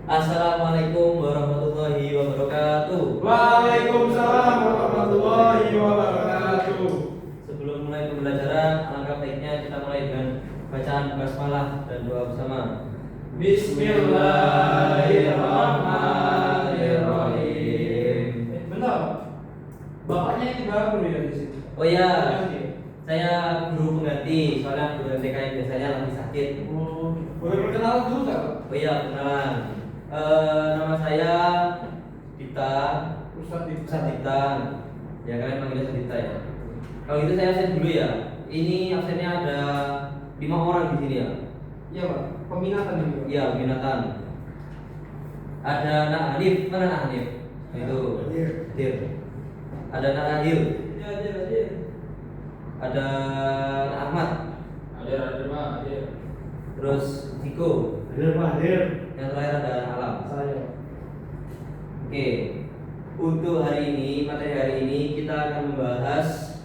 Assalamualaikum warahmatullahi wabarakatuh. Waalaikumsalam warahmatullahi wabarakatuh. Sebelum mulai pembelajaran, alangkah baiknya kita mulai dengan bacaan basmalah dan doa bersama. Bismillahirrahmanirrahim. Bentar, bapaknya ini baru ya di sini. Oh ya, saya guru pengganti, soalnya guru MTK yang biasanya lagi sakit. Oh, boleh perkenalan dulu nggak? Oh iya, kenalan. Nama saya Dita. Ustadz Dita. Ya kalian panggilnya Ustadz Dita ya. Kalau gitu saya absen dulu ya. Ini absennya ada 5 orang di sini ya. Iya pak, peminatan ini pak. Iya, peminatan. Ada Nak Hanif, mana Nak Hanif? Itu. Hadir. Ada Nak Rahil. Iya, hadir. Ada Nak Ahmad. Hadir pak, hadir. Terus Diko. Hadir. Yang terakhir ada Alam. Saya. Oke. Untuk hari ini, materi hari ini kita akan membahas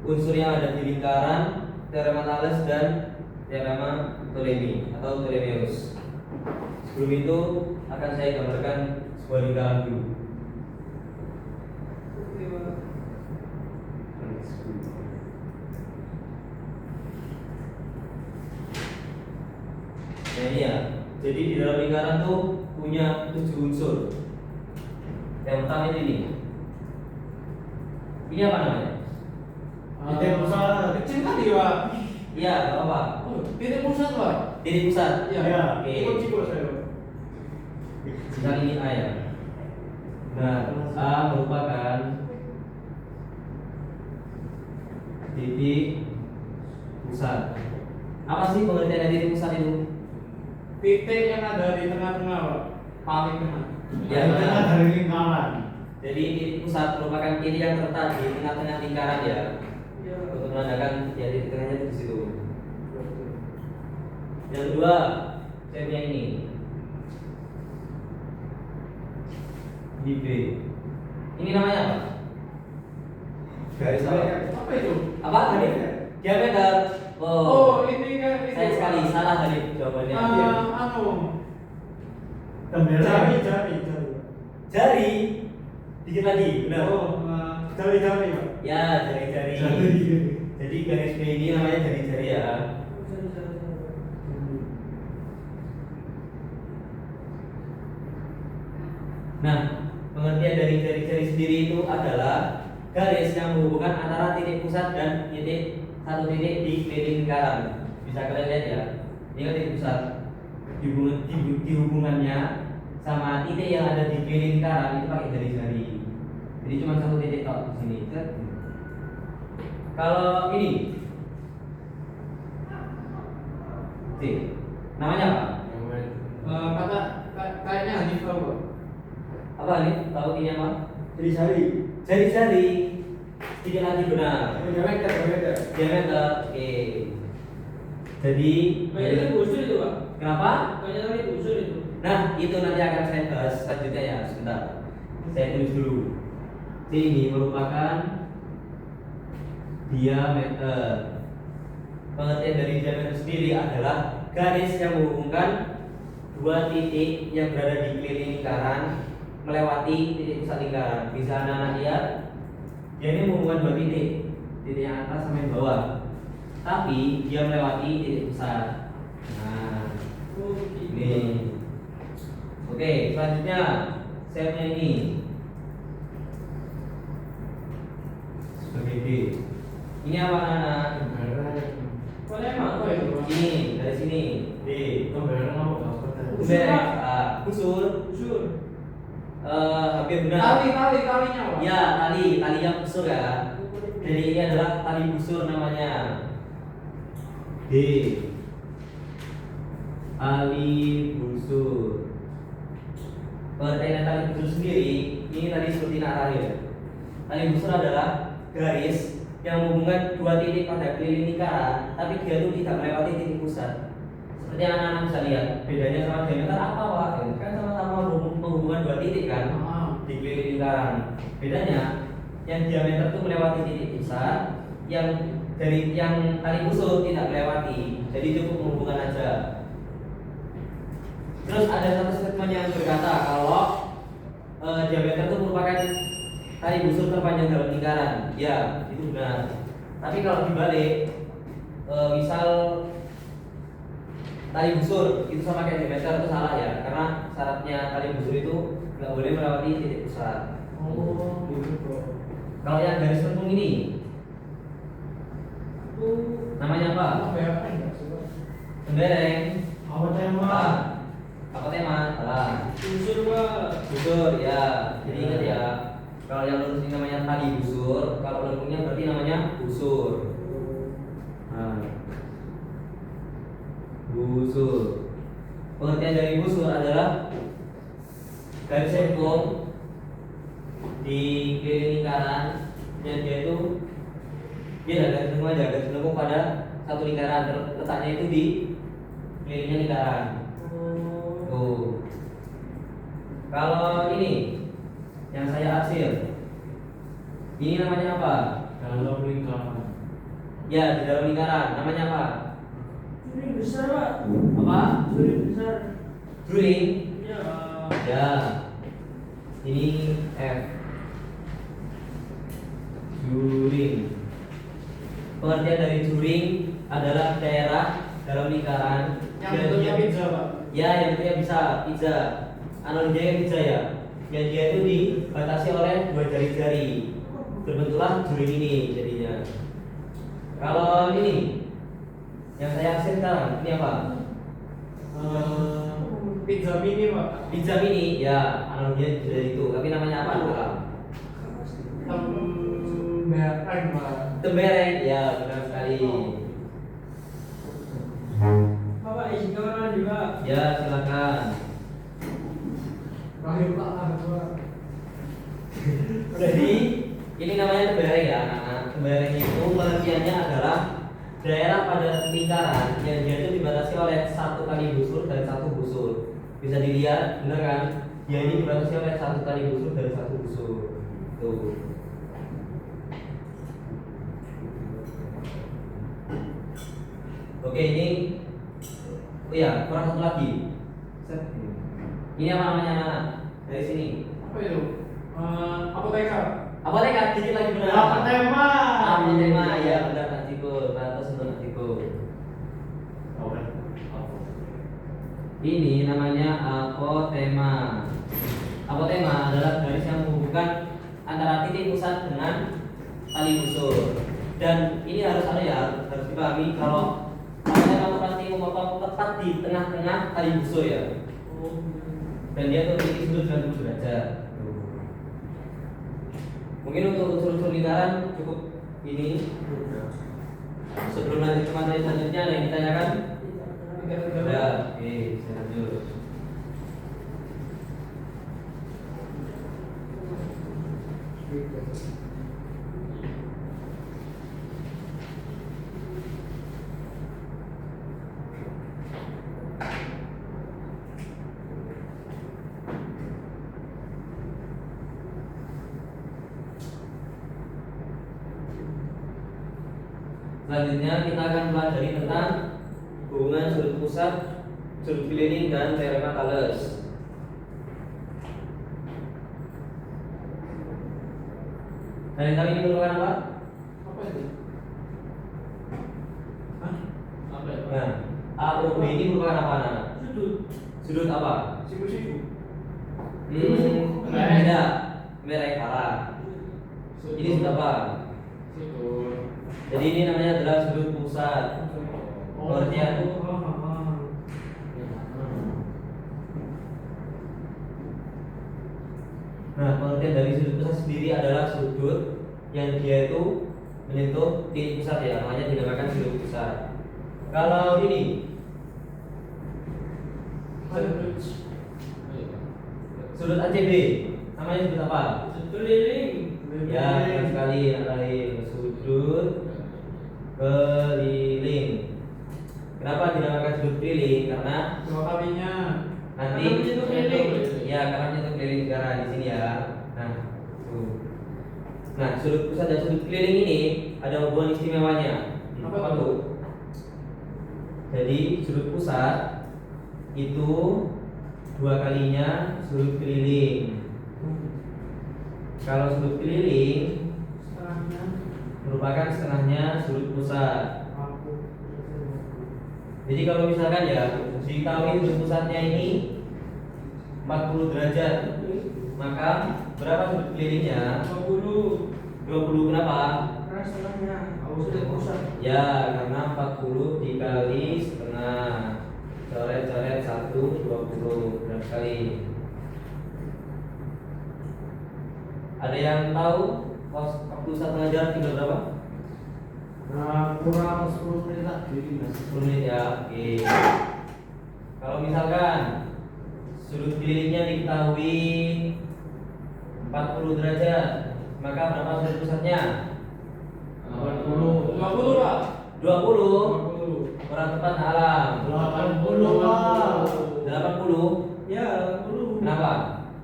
unsur yang ada di lingkaran, teorema Thales dan teorema Ptolemy atau Ptolemeus. Sebelum itu akan saya gambarkan sebuah lingkaran dulu. Nah ini ya, jadi di dalam lingkaran tuh punya 7 unsur. Yang pertama ini. Ini apa namanya? Titik pusat. Kecil kali pak. Iya, nggak apa-apa. Oh, titik pusat pak. Titik pusat. Iya. Oke. Ikut saya pak. Sekarang ini A ya. Nah, A merupakan titik pusat. Apa sih pengertian dari titik pusat itu? Titik yang ada di tengah-tengah pak. Paling tengah. Ya, Itu kan dari lingkaran. jadi titik pusat merupakan titik yang terletak di tengah-tengah lingkaran ya. Iya. Untuk menandakan ya titik tengahnya itu di situ. Yang kedua, saya punya ini. Di B. Ini namanya apa? Garis apa? Apa itu? Apa tadi? Diameter. Oh, ini kan itu. Saya sekali salah tadi jawabannya. Jari. Jari. Dikit lagi, benar. Oh, jari-jari pak. Ya, jari-jari. Jadi garis B ini namanya jari-jari ya. Nah, pengertian dari jari-jari sendiri itu adalah garis yang menghubungkan antara titik pusat dan satu titik di keliling lingkaran. Bisa kalian lihat ya. Ini kan titik pusat. Di hubungannya sama titik yang ada di keliling lingkaran itu pakai jari-jari. Jadi cuma satu titik tok di sini. Kalau ini, namanya apa? Kayaknya Hanif tahu pak. Apa nih? Tahu ini apa? Jari. Jari-jari. Sedikit lagi benar. Diameter. Diameter. Oke. Jadi Kayaknya itu busur itu pak. kenapa? Kayaknya tadi busur itu. Nah, itu nanti akan saya bahas selanjutnya ya. Sebentar. Saya tulis dulu. Ini merupakan diameter. Pengertian dari diameter sendiri adalah garis yang menghubungkan dua titik yang berada di keliling lingkaran melewati titik pusat lingkaran. Bisa anak-anak lihat, dia ini menghubungkan dua titik yang atas sama yang bawah. Tapi dia melewati titik pusat. Nah, ini. Oke, selanjutnya saya punya ini sebagai D. Ini apa anak-anak? Boleh emang apa itu pak? Ini dari sini D. Busur. Hampir benar. Talinya pak. Ya, talinya busur ya. Jadi ini adalah tali busur namanya. D. Tali busur. Pengertian tali busur sendiri ini tadi seperti narasi ya. Tali busur adalah garis yang menghubungkan dua titik pada keliling lingkaran, tapi dia itu tidak melewati titik pusat. Seperti yang anak-anak bisa lihat, bedanya sama diameter apa Pak? Kan sama-sama menghubungkan dua titik kan di keliling lingkaran. Bedanya yang diameter itu melewati titik pusat, yang dari yang tali busur tidak melewati, jadi cukup menghubungkan aja. Terus ada satu statement yang berkata kalau diameter itu merupakan tali busur terpanjang dalam lingkaran. Ya, itu benar. Tapi kalau dibalik, misal tali busur itu sama kayak diameter, itu salah ya, karena syaratnya tali busur itu nggak boleh melewati titik pusat. Oh, gitu bro. Kalau yang garis lengkung ini namanya apa? Apa ya? Enggak sih, Bro. Tembereng. Apa tema? Ah, apa tema? Salah. Busur, Pak. Busur ya. Jadi ingat ya. Kalau yang lurus ini namanya tali busur, kalau lengkungnya berarti namanya busur. Nah. Busur. Pengertian dari busur adalah garis lengkung di keliling lingkaran dan dia itu ada garis lengkung aja, garis lengkung pada satu lingkaran, letaknya itu di kelilingnya lingkaran. Tuh. Kalau ini yang saya hasil, ini namanya apa? Dalam lingkaran. Ya, di dalam lingkaran. Namanya apa? Ini besar, Pak. Apa? Ini besar. Drilling. Ya. Ya. Ini F. Drilling. Pengertian dari drilling adalah daerah dalam lingkaran Yang bentuknya pizza, Pak. Ya, yang bentuknya bisa pizza. Analoginya pizza ya. Yang dia itu dibatasi oleh dua jari-jari. Berbentuklah drilling ini jadinya. Kalau ini yang saya hasil sekarang ini apa? Pizza mini, Pak. Pizza mini ya, analoginya dari itu. Tapi namanya apa? Tembereng, Pak. Tembereng ya, benar sekali. Bapak isi kamar juga. Ya, silakan. Rahim Pak, Pak. Jadi ini namanya tembereng ya, anak-anak. Tembereng itu pengertiannya adalah daerah pada lingkaran yang dia itu dibatasi oleh satu tali busur dan satu busur. Bisa dilihat, benar kan? Dia ini dibatasi oleh satu tali busur dan satu busur. Tuh. Oke, ini oh ya, kurang satu lagi. Ini apa namanya anak-anak? Dari sini. Apa itu? Apoteker. Apoteker, dikit lagi benar. Apa tema? Apotema, ya benar Nak Ciko. Ratus untuk Nak Ciko. Ini namanya apotema. Apotema adalah garis yang menghubungkan antara titik pusat dengan tali busur. Dan ini harus ada ya, harus dipahami kalau apotema itu pasti memotong tepat di tengah-tengah tali busur ya. Dan dia memiliki sudut 90 derajat. Mungkin untuk unsur-unsur lingkaran cukup ini. Sebelum nanti ke materi selanjutnya ada yang ditanyakan? Ya, oke, saya lanjut. Selanjutnya kita akan pelajari tentang hubungan sudut pusat, sudut keliling, dan teorema Thales. Nah, yang kali ini merupakan apa? Apa itu? Hah? Apa itu? Nah, AOB ini merupakan apa, Nana? Sudut. Sudut apa? Siku-siku. Beda. Merek salah. Ini sudut apa? Situ. Jadi ini namanya adalah sudut pusat. Pengertian. Nah, pengertian dari sudut pusat sendiri adalah sudut yang dia itu menyentuh titik pusat ya, namanya dinamakan sudut pusat. Kalau ini sudut ACB, namanya sudut apa? Sudut keliling. Ya, benar sekali, sudut keliling. Kenapa dinamakan sudut keliling? Karena Dua kalinya. nanti Karena menyentuh keliling. ya, karena menyentuh keliling lingkaran di sini ya. Nah, tuh. Nah, sudut pusat dan sudut keliling ini ada hubungan istimewanya. Apa tuh? Jadi sudut pusat itu 2 kalinya sudut keliling. Kalau sudut keliling merupakan setengahnya sudut pusat. Jadi kalau misalkan ya dikali sudut pusatnya ini 40 derajat, maka berapa sudut kelilingnya? 20. 20 kenapa? Karena setengahnya. Sudut pusat. Ya, karena 40 dikali setengah. Coret-coret 1, 20 berapa kali? Ada yang tahu waktu saat mengajar tinggal berapa? Kurang 10 menit lagi. 10 menit ya. Oke. Kalau misalkan sudut kelilingnya diketahui 40 derajat, maka berapa sudut pusatnya? 80. 20, Pak. 20. Kurang tepat alam. 80, Pak. 80. Ya, 20. Kenapa?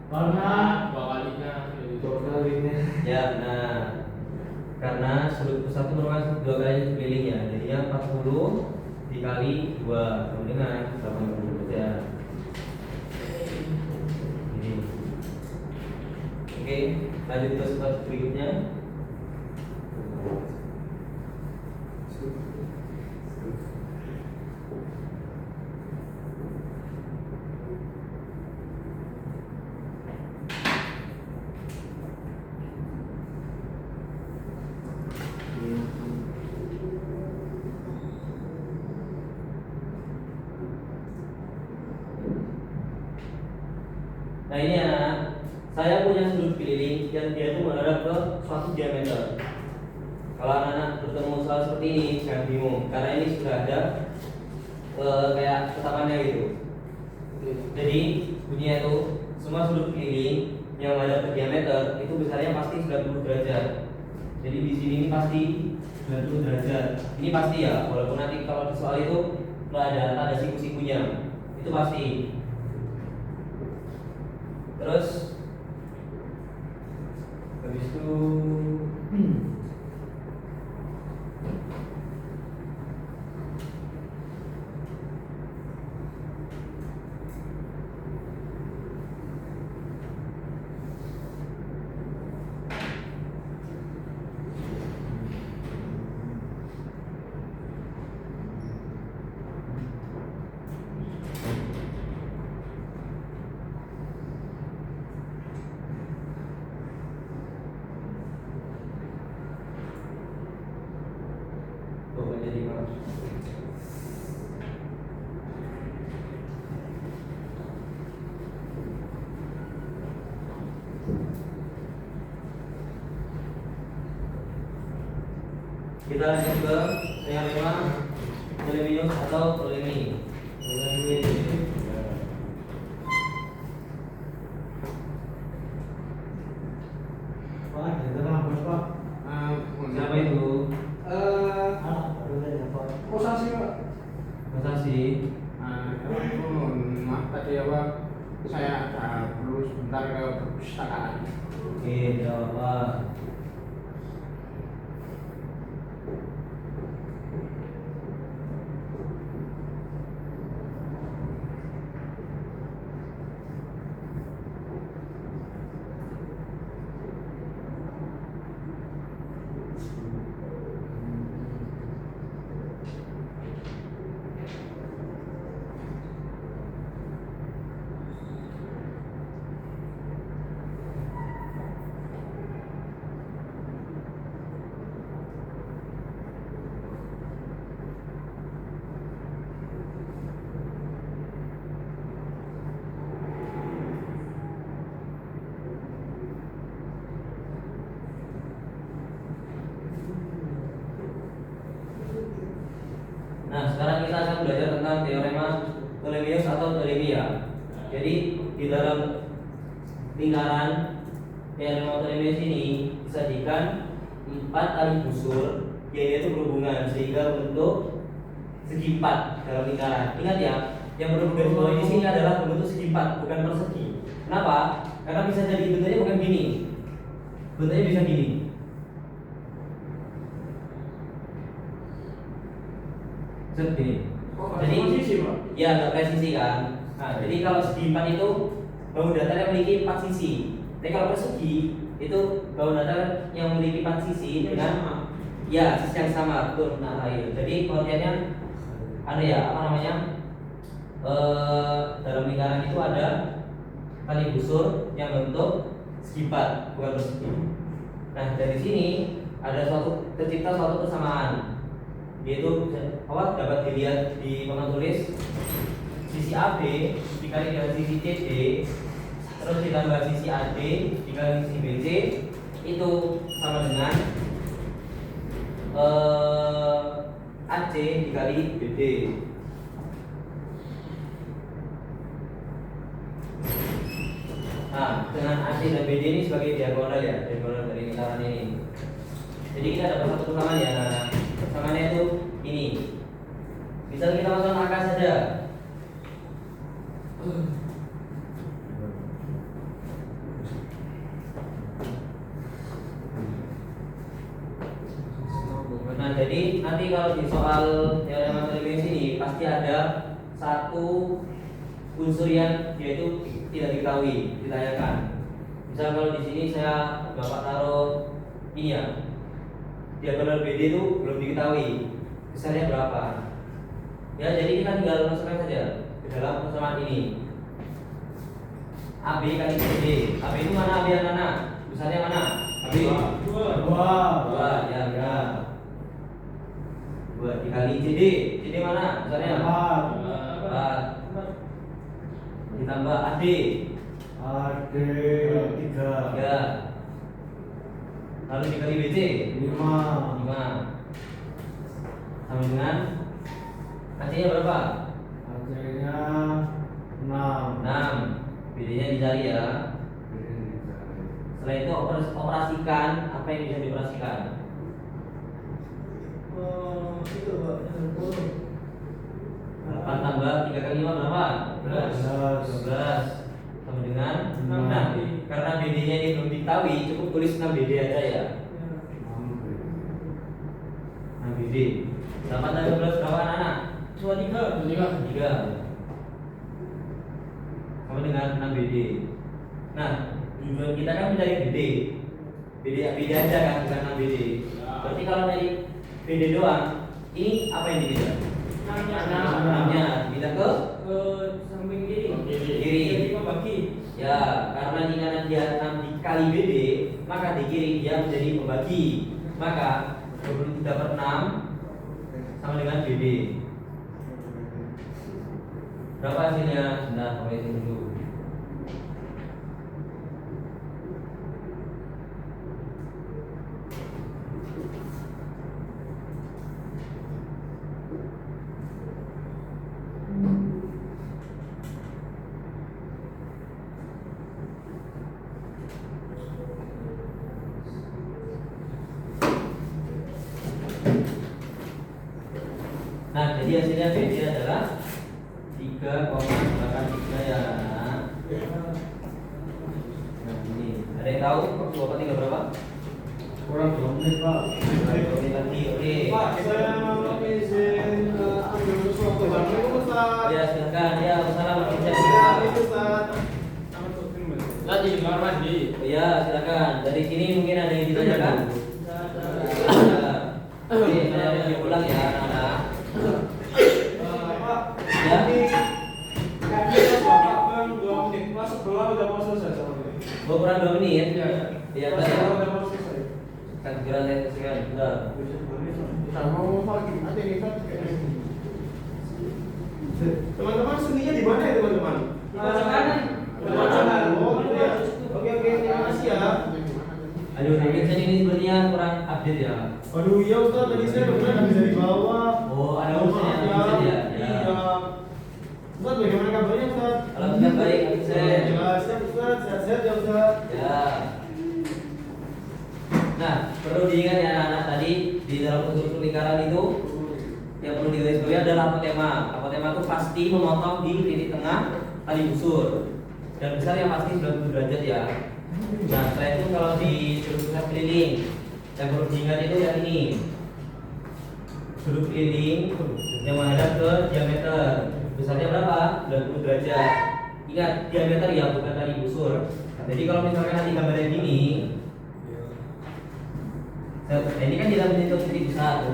Karena 2 kalinya. 2 kalinya. Ya, nah. Karena sudut pusat itu merupakan 2 kali kelilingnya. Jadinya 40 dikali 2 sama dengan 80 derajat. Ini. Oke, lanjut ke step berikutnya. Nah ini anak, saya punya sudut keliling yang dia itu menghadap ke suatu diameter. Kalau anak-anak bertemu soal seperti ini jangan bingung, karena ini sudah ada kayak tetapannya gitu. Jadi bunyinya itu semua sudut keliling yang menghadap ke diameter itu besarnya pasti 90 derajat. Jadi di sini ini pasti 90 derajat. Ini pasti ya, walaupun nanti kalau di soal itu nggak ada siku-sikunya, itu pasti. Terus habis itu jadi maaf. Kita lanjut ke yang 5, Ptolemeus atau Ptolemy. Pak, jangan apa, Pak. Siapa itu? Anak dulu ya, Pak. Posasi, Pak. Masa sih? Maaf tadi apa? Saya ada perlu sebentar ke perpustakaan. Oke, tidak apa. Nah, sekarang kita akan belajar tentang teorema Ptolemeus atau Ptolemia. Jadi di dalam lingkaran teorema Ptolemeus ini disajikan 4 tali busur yang itu berhubungan sehingga bentuk segi 4 dalam lingkaran. Ingat ya, yang berhubungan di bawah di sini adalah bentuk segi 4, bukan persegi. Kenapa? Karena bisa jadi bentuknya bukan gini, bentuknya bisa gini. Set gini. Oh, Jadi posisi, Pak. ya nggak presisi kan. Nah, jadi kalau segi 4 itu bahu datar yang memiliki 4 sisi. Tapi kalau persegi itu bahu datar yang memiliki 4 sisi dengan ya sisi yang sama betul. Nah, air. Jadi pengertiannya ada ya apa namanya? Dalam lingkaran itu ada tali busur yang bentuk segi 4 bukan persegi. Nah, dari sini ada tercipta suatu kesamaan, yaitu apa dapat dilihat di papan tulis sisi AB dikali dengan sisi CD terus ditambah sisi AD dikali sisi BC itu sama dengan AC dikali BD. Nah, dengan AC dan BD ini sebagai diagonal ya, diagonal dari lingkaran ini. Jadi kita dapat satu kesamaan ya. Nah, kesamaannya itu ini. Bisa kita masukkan angka saja. Nah, jadi nanti kalau di soal yang materi sini pasti ada satu unsur yang yaitu tidak diketahui, ditanyakan. Misal kalau di sini saya Bapak taruh ini ya, diagonal BD itu belum diketahui besarnya berapa. Ya, jadi kita tinggal masukkan saja ke dalam persamaan ini. AB kali CD. AB itu mana? AB yang mana? Besarnya mana? AB 2 ya, ya. 2 dikali CD. CD mana? Besarnya 4. Ditambah AD 3. ya. Lalu dikali BC 5 sama dengan AC-nya berapa? AC-nya 6. 6. BD-nya dicari ya. Setelah itu operasikan apa yang bisa dioperasikan. Itu Pak, 8 tambah 3 kali 5 berapa? 12 sama dengan 6. Nah, karena BD-nya ini belum diketahui, cukup tulis 6 BD aja ya. 6 BD. 8 tambah 12 berapa anak-anak? 3 sama dengan 6 BD. Nah, tujuan kita kan mencari BD. BD aja kan, bukan 6 BD. Berarti kalau dari BD doang, ini apa yang dikejar? 6-nya pindah ke samping kiri. kiri. Jadi membagi. Ya, karena jika dia 6 dikali BD, maka di kiri dia menjadi pembagi. Maka 20 dapat 6 sama dengan BD. Berapa hasilnya? Sebentar, sampai hitung dulu. Nah, jadi hasilnya BD adalah 3,83 ya. Nah, ini ada yang tahu waktu Bapak tinggal berapa? Kurang 2 menit Pak. Kurang 2 menit lagi, oke. Pak, saya mau izin ambil sesuatu barang itu Ustaz. Ya, silakan. Ya, wassalamualaikum Ya, warahmatullahi itu Ustaz. Tadi di kamar mandi. Oh ya, silakan. Dari sini mungkin ada yang ditanyakan. Oke, saya review ulang ya, anak-anak. Pak, Ya. ini kayaknya Bapak kan 2 menit. Masuk bola udah mau selesai sama ini. Oh, kurang 2 menit. Ya, Masuk tadi bola udah mau selesai. kan segera saya selesaikan. Sudah. Mau lagi nanti nih kan. Teman-teman seninya di mana ya teman-teman? Pojok kanan. Pojok kanan. Oh, gitu ya. Oke, terima kasih ya. Aduh, mungkin saya ini sebenarnya kurang update ya. Aduh iya Ustaz, tadi saya benar bisa di bawah. Oh, ada urusan yang Maaf update ya? Iya. Ya. Ustaz, bagaimana kabarnya Ustaz? Alhamdulillah baik, Ustaz. Ya, siap Ustaz, sehat-sehat ya Ustaz. Ya. Nah, perlu diingat ya anak-anak tadi di dalam unsur lingkaran itu yang perlu digarisbawahi adalah apotema. Apotema itu pasti memotong di titik tengah tali busur dan besar yang pasti 90 derajat ya. Nah, setelah itu kalau di struktur keliling yang perlu diingat itu yang ini. sudut keliling yang menghadap ke diameter. Besarnya berapa? 90 derajat. Ingat, diameter ya, bukan tali busur. Jadi kalau misalkan nanti gambarnya gini, ini kan tidak menyentuh titik besar.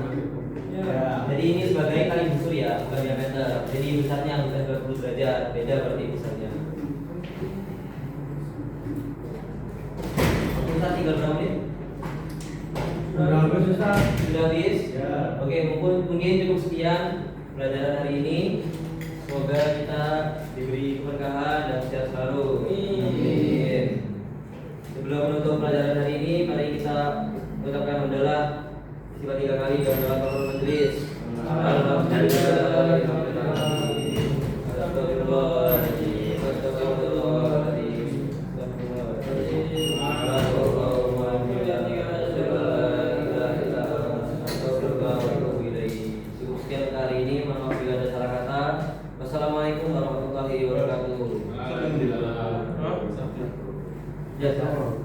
Ya. Jadi ini sebagai tali busur ya, bukan diameter. Jadi besarnya bukan 90 derajat, beda berarti besarnya. Ustaz tinggal berapa menit? Sudah habis Ustaz. Sudah habis? Ya. Oke, mungkin cukup sekian pelajaran hari ini. Semoga kita diberi keberkahan dan sehat selalu. Amin. Sebelum menutup pelajaran hari ini, mari kita ucapkan hamdalah sifat 3 kali dan doa kafaratul majelis. Cukup sekian untuk hari ini. Mohon maaf bila ada salah kata. Wassalamualaikum warahmatullahi wabarakatuh. Alhamdulillah. Ya, silakan.